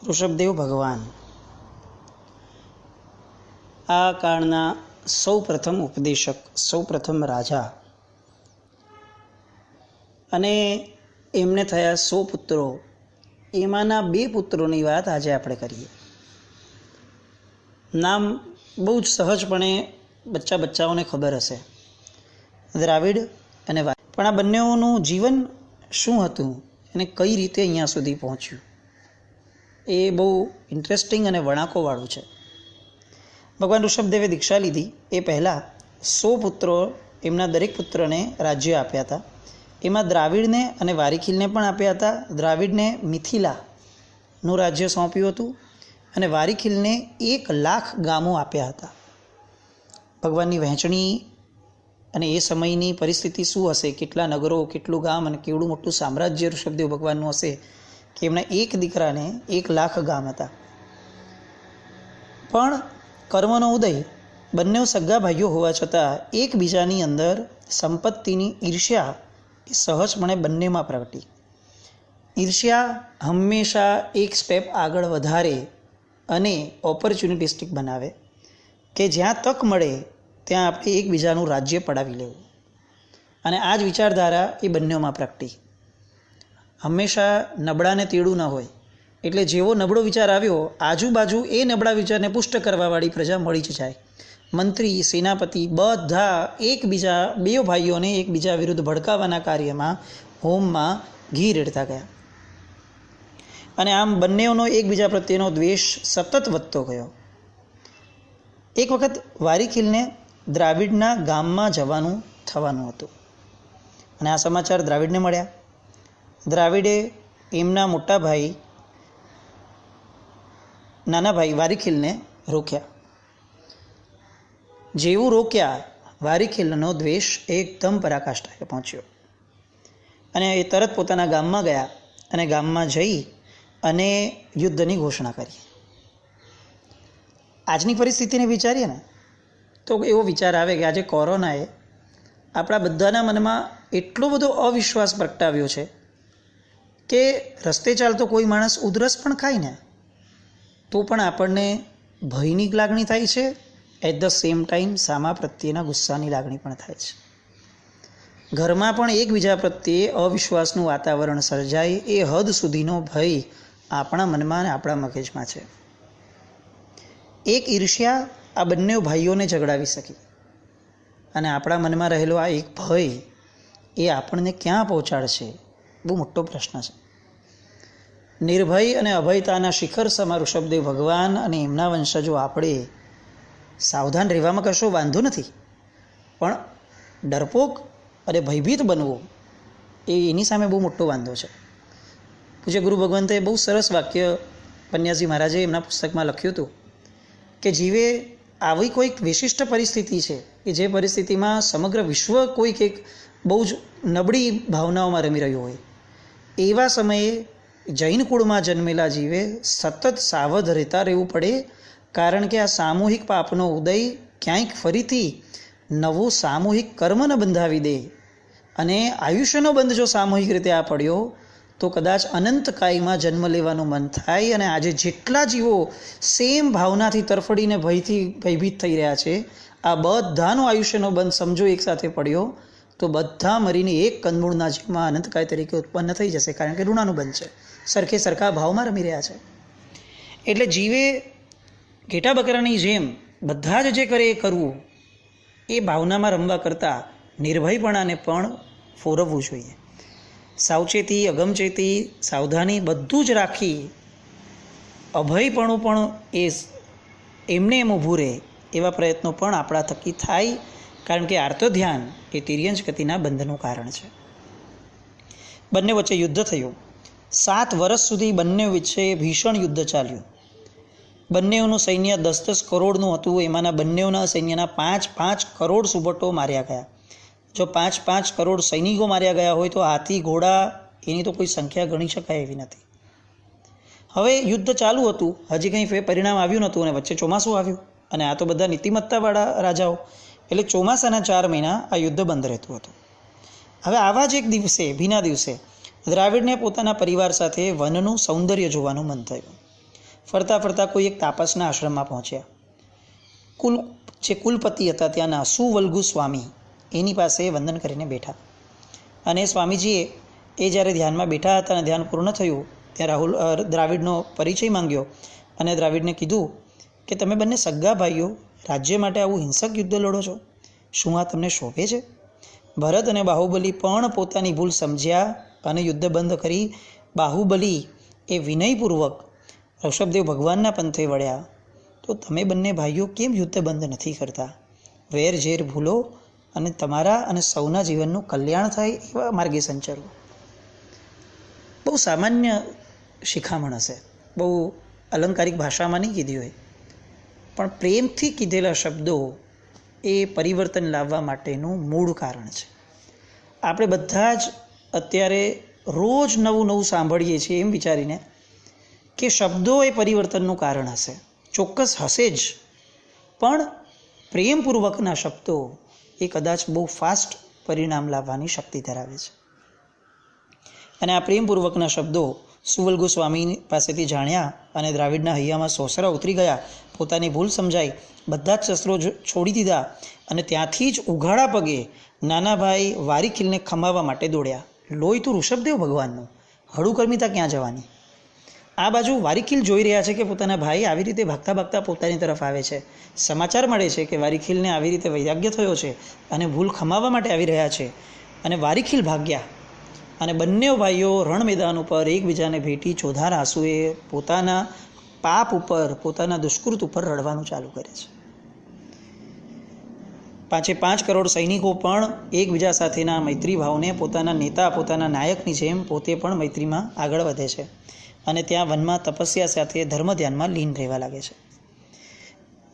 ઋષભદેવ ભગવાન આ કાળના સૌ પ્રથમ ઉપદેશક, સૌ પ્રથમ રાજા, અને એમને થયા 100 પુત્રો. એમાંના 2 પુત્રોની વાત આજે આપણે કરીએ. નામ બહુ જ સહજપણે બચ્ચાઓને ખબર હશે, દ્રાવિડ અને વારિક. પણ આ બંનેઓનું જીવન શું હતું અને કઈ રીતે અહીંયા સુધી પહોંચ્યું એ બહુ ઇન્ટરેસ્ટિંગ અને વળાંકોવાળું છે. ભગવાન ઋષભદેવે દીક્ષા લીધી એ પહેલાં 100 પુત્રો, એમના દરેક પુત્રને રાજ્ય આપ્યા હતા. એમાં દ્રાવિડને અને વારિખીલને પણ આપ્યા હતા. દ્રાવિડને મિથિલાનું રાજ્ય સોંપ્યું હતું અને વારિખીલને 1,00,000 ગામો આપ્યા હતા. ભગવાનની વહેંચણી અને એ સમયની પરિસ્થિતિ શું હશે, કેટલા નગરો, કેટલું ગામ અને કેવડું મોટું સામ્રાજ્ય ઋષભદેવ ભગવાનનું હશે કે એમના એક દીકરાને 1,00,000 ગામ હતા. પણ કર્મનો ઉદય, બંને સગા ભાઈઓ હોવા છતાં એકબીજાની અંદર સંપત્તિની ઈર્ષ્યા એ સહજપણે બંનેમાં પ્રગટી. ઈર્ષ્યા હંમેશા એક સ્ટેપ આગળ વધારે અને ઓપોર્ચ્યુનિટિસ્ટિક બનાવે કે જ્યાં તક મળે ત્યાં આપણે એકબીજાનું રાજ્ય પડાવી લેવું. અને આ જ વિચારધારા એ બંનેમાં પ્રગટી. હંમેશા નબળાને તેડું ન હોય, એટલે જેવો નબળો વિચાર આવ્યો, આજુબાજુ એ નબળા વિચારને પુષ્ટ કરવાવાળી પ્રજા મળી જ જાય. મંત્રી, સેનાપતિ બધા એકબીજા, 2 ભાઈઓને એકબીજા વિરુદ્ધ ભડકાવવાના કાર્યમાં, હોમમાં ઘી રેડતા ગયા. અને આમ બંનેઓનો એકબીજા પ્રત્યેનો દ્વેષ સતત વધતો ગયો. એક વખત વારિખીલને દ્રાવિડના ગામમાં જવાનું થવાનું હતું અને આ સમાચાર દ્રાવિડને મળ્યા. દ્રાવિડે એમના મોટા ભાઈ, નાના ભાઈ વારિખીલને રોક્યા. જેવું રોક્યા, વારિખીલનો દ્વેષ એકદમ પરાકાષ્ઠાએ પહોંચ્યો અને એ તરત પોતાના ગામમાં ગયા અને ગામમાં જઈ અને યુદ્ધની ઘોષણા કરી. આજની પરિસ્થિતિને વિચારીએ ને તો એવો વિચાર આવે કે આજે કોરોનાએ આપણા બધાના મનમાં એટલો બધો અવિશ્વાસ પ્રગટાવ્યો છે કે રસ્તે ચાલતો કોઈ માણસ ઉધરસ પણ ખાય ને તો પણ આપણને ભયની લાગણી થાય છે. એટ ધ સેમ ટાઈમ સામા પ્રત્યેના ગુસ્સાની લાગણી પણ થાય છે. ઘરમાં પણ એકબીજા પ્રત્યે અવિશ્વાસનું વાતાવરણ સર્જાય એ હદ સુધીનો ભય આપણા મનમાં અને આપણા મગજમાં છે. એક ઈર્ષ્યા આ બંને ભાઈઓને ઝઘડાવી શકી અને આપણા મનમાં રહેલો આ એક ભય એ આપણને ક્યાં પહોંચાડશે, બહુ મોટો પ્રશ્ન છે. નિર્ભય અને અભયતાના શિખર સમા ઋષભદેવ ભગવાન અને એમના વંશજો આપણે સાવધાન રહેવામાં કશો વાંધો નથી, પણ ડરપોક અને ભયભીત બનવો એની સામે બહુ મોટો વાંધો છે. પૂજ્ય ગુરુ ભગવંતે બહુ સરસ વાક્ય પન્યાજી મહારાજે એમના પુસ્તકમાં લખ્યું હતું કે જીવે આવી કોઈક વિશિષ્ટ પરિસ્થિતિ છે કે જે પરિસ્થિતિમાં સમગ્ર વિશ્વ કોઈક એક બહુ જ નબળી ભાવનાઓમાં રમી રહ્યું હોય, એવા સમયે જૈન કુળમાં જન્મેલા જીવે સતત સાવધ રહેતા રહેવું પડે. કારણ કે આ સામૂહિક પાપનો ઉદય ક્યાંક ફરીથી નવું સામૂહિક કર્મને બંધાવી દે અને આયુષ્યનો બંધ જો સામૂહિક રીતે આ પડ્યો તો કદાચ અનંતકાયમાં જન્મ લેવાનું મન થાય. અને આજે જેટલા જીવો સેમ ભાવનાથી તરફડીને ભયથી ભયભીત થઈ રહ્યા છે, આ બધાનો આયુષ્યનો બંધ સમજો એકસાથે પડ્યો તો બધા મરીને એક કંદમૂળના જીવમાં અનંતકાય તરીકે ઉત્પન્ન થઈ જશે. કારણ કે ઋણાનું બંધ છે, સરખે સરખા ભાવમાં રમી રહ્યા છે. એટલે જીવે ઘેટા બકરાની જેમ બધા જ જે કરે એ કરવું, એ ભાવનામાં રમવા કરતાં નિર્ભયપણાને પણ ફોરવવું જોઈએ. સાવચેતી, અગમચેતી, સાવધાની બધું જ રાખી અભયપણું પણ એ એમને એમ ઊભું રહે એવા પ્રયત્નો પણ આપણા થકી થાય. કારણ કે આર્ત ધ્યાન એ તિર્યંચ ગતિના બંધનું કારણ છે. બંને વચ્ચે યુદ્ધ થયું. 7 વર્ષ સુધી બંને વચ્ચે ભીષણ યુદ્ધ ચાલ્યું. બંનેઓનું સૈન્ય 10-10 કરોડનું હતું. એમાંના બંનેઓના સૈન્યના 5-5 કરોડ સુબટો માર્યા ગયા. જો 5-5 કરોડ સૈનિકો માર્યા ગયા હોય તો હાથી, ઘોડા એની તો કોઈ સંખ્યા ગણી શકાય એવી નથી. હવે યુદ્ધ ચાલુ હતું, હજી કંઈ પરિણામ આવ્યું નહોતું અને વચ્ચે ચોમાસું આવ્યું અને આ તો બધા નીતિમત્તાવાળા રાજાઓ, એટલે ચોમાસાના 4 મહિના આ યુદ્ધ બંધ રહેતું હતું. હવે આવા જ એક દિવસે, ભીના દિવસે, દ્રાવિડને પોતાના પરિવાર સાથે વનનું સૌંદર્ય જોવાનું મન થયું. ફરતા ફરતા કોઈ એક તાપસના આશ્રમમાં પહોંચ્યા. જે કુલપતિ હતા ત્યાંના સુવલ્ગુ સ્વામી એની પાસે વંદન કરીને બેઠા. અને સ્વામીજીએ જ્યારે ધ્યાનમાં બેઠા હતા અને ધ્યાન પૂર્ણ થયું ત્યાં દ્રાવિડનો પરિચય માંગ્યો અને દ્રાવિડને કીધું કે તમે બંને સગા ભાઈઓ રાજ્ય માટે આવું હિંસક યુદ્ધ લડો છો, શું આ તમને શોભે છે? ભરત અને બાહુબલી પણ પોતાની ભૂલ સમજ્યા અને યુદ્ધ બંધ કરી બાહુબલી એ વિનયપૂર્વક ઋષભદેવ ભગવાનના પંથે વળ્યા, તો તમે બંને ભાઈઓ કેમ યુદ્ધ બંધ નથી કરતા? વેર ઝેર ભૂલો અને તમારા અને સૌના જીવનનું કલ્યાણ થાય એવા માર્ગે સંચરો. બહુ સામાન્ય શિખામણ હશે, બહુ અલંકારિક ભાષામાં નહીં કીધી હોય, પણ પ્રેમથી કીધેલા શબ્દો એ પરિવર્તન લાવવા માટેનું મૂળ કારણ છે. આપણે બધા જ અત્યારે રોજ નવું નવું સાંભળીએ છીએ એમ વિચારીને કે શબ્દો એ પરિવર્તનનું કારણ હશે. ચોક્કસ હશે જ, પણ પ્રેમપૂર્વકના શબ્દો એ કદાચ બહુ ફાસ્ટ પરિણામ લાવવાની શક્તિ ધરાવે છે. અને આ પ્રેમપૂર્વકના શબ્દો સુવલ્ગુ સ્વામી પાસેથી જાણ્યા અને દ્રાવિડના હૈયામાં સોસરા ઉતરી ગયા. પોતાની ભૂલ સમજાઈ, બધા જ શસ્ત્રો છોડી દીધા અને ત્યાંથી જ ઉઘાડા પગે નાના ભાઈ વારીખીલને ખમાવવા માટે દોડ્યા. લોહી તો ઋષભદેવ ભગવાનનું, હળુકર્મિતા ક્યાં જવાની? આ બાજુ વારીખીલ જોઈ રહ્યા છે કે પોતાના ભાઈ આવી રીતે ભાગતા ભાગતા પોતાની તરફ આવે છે. સમાચાર મળે છે કે વારીખીલને આવી રીતે વૈરાગ્ય થયો છે અને ભૂલ ખમાવવા માટે આવી રહ્યા છે. અને વારીખીલ ભાગ્યા અને બંને ભાઈઓ રણ મેદાન ઉપર એકબીજાને ભેટી ચોધાર આંસુએ પોતાના પાપ ઉપર, પોતાના દુષ્કૃત ઉપર રડવાનું ચાલુ કરે છે. 5 કરોડ સૈનિકો પણ એકબીજા સાથેના મૈત્રી ભાવને પોતાના નેતા, પોતાના નાયકની જેમ પોતે પણ મૈત્રીમાં આગળ વધે છે અને ત્યાં વનમાં તપસ્યા સાથે ધર્મ ધ્યાનમાં લીન રહેવા લાગે છે.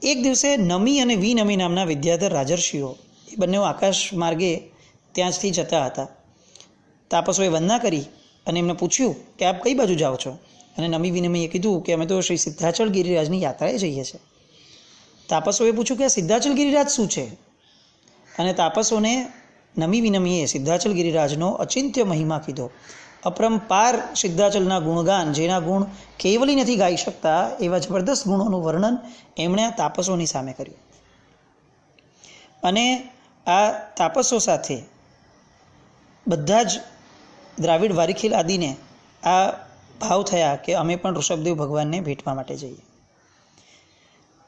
એક દિવસે નમી અને વિનમી નામના વિદ્યાધર રાજર્ષિઓ એ બંને આકાશ માર્ગે ત્યાંથી જતા હતા. તાપસોએ વંદના કરી અને એમને પૂછ્યું કે આપ કઈ બાજુ જાઓ છો? અને નમી વિનમીએ કીધું કે અમે તો શ્રી સિદ્ધાચલ ગિરિરાજની યાત્રાએ જઈએ છીએ. તાપસોએ પૂછ્યું કે આ સિદ્ધાચલ ગિરિરાજ શું છે? અને તાપસોને નમી વિનમીએ સિદ્ધાચલ ગિરિરાજનો અચિંત્ય મહિમા કીધો. અપરંપાર સિદ્ધાચલના ગુણગાન, જેના ગુણ કેવલી નથી ગાઈ શકતા એવા જબરદસ્ત ગુણોનું વર્ણન એમણે આ તાપસોની સામે કર્યું. અને આ તાપસો સાથે બધા જ દ્રાવિડ વારીખીલ આદિને આ ભાવ થયા કે અમે પણ ઋષભદેવ ભગવાનને ભેટવા માટે જઈએ.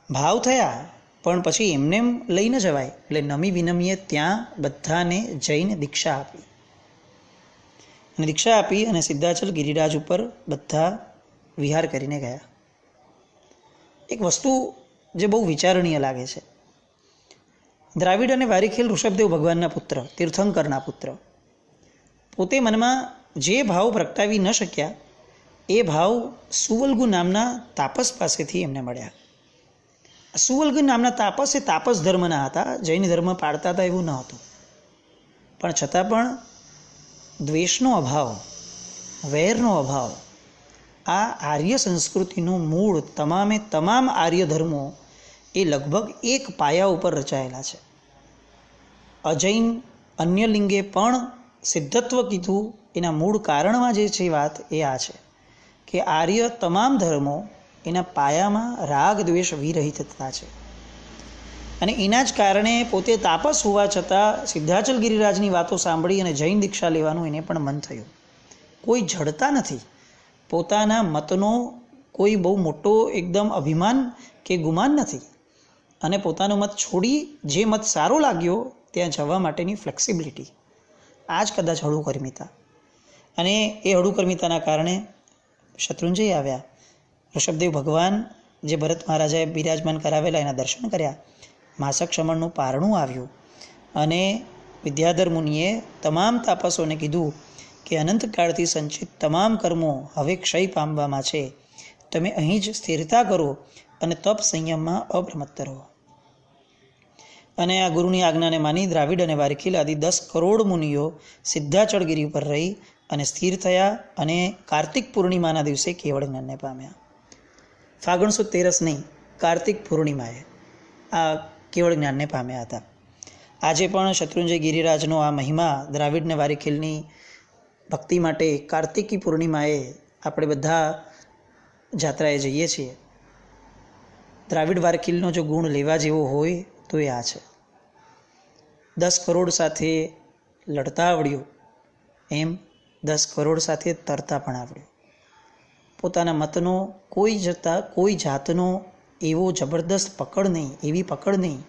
ભાવ થયા, પણ પછી એમને લઈ ન જવાય, એટલે નમી વિનમીએ ત્યાં બધાને જઈને દીક્ષા આપી. અને દીક્ષા આપી અને સિદ્ધાચલ ગિરિરાજ ઉપર બધા વિહાર કરીને ગયા. એક વસ્તુ જે બહુ વિચારણીય લાગે છે, દ્રાવિડ અને વારીખીલ ઋષભદેવ ભગવાનના પુત્ર, તીર્થંકરના પુત્ર, પોતે મનમાં જે ભાવ પ્રગટાવી ન શક્યા એ ભાવ સુવલ્ગુ નામના તાપસ પાસેથી એમને મળ્યા. સુવલ્ગુ નામના તાપસ એ તાપસ ધર્મના હતા, જૈન ધર્મ પાળતા હતા એવું ન હતું. પણ છતાં પણ દ્વેષનો અભાવ, વેરનો અભાવ, આ આર્ય સંસ્કૃતિનું મૂળ તમામે તમામ આર્ય ધર્મો એ લગભગ એક પાયા ઉપર રચાયેલા છે. અજૈન અન્ય લિંગે પણ સિદ્ધત્વ કીધું એના મૂળ કારણમાં જે છે વાત એ આ છે કે આર્ય તમામ ધર્મો એના પાયામાં રાગ દ્વેષ વિરહિતતા છે. અને એના જ કારણે પોતે તાપસ હોવા છતાં સિદ્ધાચલ ગિરિરાજની વાતો સાંભળી અને જૈન દીક્ષા લેવાનું એને પણ મન થયું. કોઈ જડતા નથી, પોતાના મતનો કોઈ બહુ મોટો એકદમ અભિમાન કે ગુમાન નથી, અને પોતાનો મત છોડી જે મત સારો લાગ્યો ત્યાં જવા માટેની ફ્લેક્સિબિલિટી, આ જ કદાચ હળુકર્મિતા. અને એ હળુકર્મિતાના કારણે શત્રુંજય આવ્યા. ઋષભદેવ ભગવાન જે ભરત મહારાજાએ બિરાજમાન કરાવેલા એના દર્શન કર્યા. માસક શમણનું પારણું આવ્યું અને વિદ્યાધર મુનિએ તમામ તાપસોને કીધું કે અનંતકાળથી સંચિત તમામ કર્મો હવે ક્ષય પામવામાં છે, તમે અહીં જ સ્થિરતા કરો અને તપ સંયમમાં અપ્રમત્ત રહો. અને આ ગુરુની આજ્ઞાને માની દ્રાવિડ અને વારીખીલ આદિ 10 કરોડ મુનિઓ સિદ્ધાચળ ગિરી ઉપર રહી અને સ્થિર થયા અને કાર્તિક પૂર્ણિમાના દિવસે કેવળ જ્ઞાનને પામ્યા. ફાગણ સુદ તેરસ નહીં, કાર્તિક પૂર્ણિમાએ આ કેવળ જ્ઞાનને પામ્યા હતા. આજે પણ શત્રુંજય ગિરિરાજનો આ મહિમા દ્રાવિડને વારીખીલની ભક્તિ માટે કાર્તિકી પૂર્ણિમાએ આપણે બધા જાત્રાએ જઈએ છીએ, દ્રાવિડ વારખીલનો જો ગુણ લેવા જેવો હોય તો એ આ છે. 10 કરોડ સાથે લડતા આવડ્યું એમ 10 કરોડ સાથે તરતા પણ આવડ્યું. પોતાના મતનો કોઈ જાતનો એવો જબરદસ્ત પકડ નહીં, એવી પકડ નહીં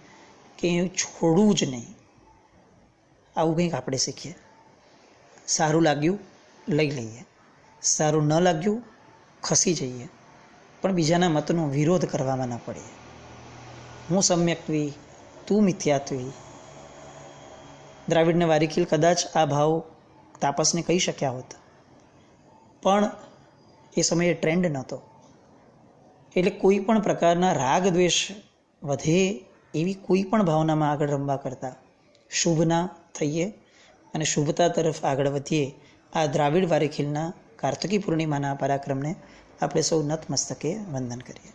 કે એ છોડવું જ નહીં. આવું કંઈક આપણે શીખીએ. સારું લાગ્યું લઈ લઈએ, સારું ન લાગ્યું ખસી જઈએ, પણ બીજાના મતનો વિરોધ કરવામાં ન પડીએ. હું સમ્યક્ત્વી, તું મિથ્યાત્વી. દ્રાવિડને વારખીલ કદાચ આ ભાવ તાપસને કહી શક્યા હોત, પણ એ સમયે ટ્રેન્ડ નહોતો. એટલે કોઈ પણ પ્રકારના રાગ દ્વેષ વધે એવી કોઈ પણ ભાવનામાં આગળ રમવા કરતાં શુભના થઈએ અને શુભતા તરફ આગળ વધીએ. આ દ્રાવિડ વારખીલના કાર્તિકી પૂર્ણિમાના પરાક્રમને આપણે સૌ નતમસ્તકે વંદન કરીએ.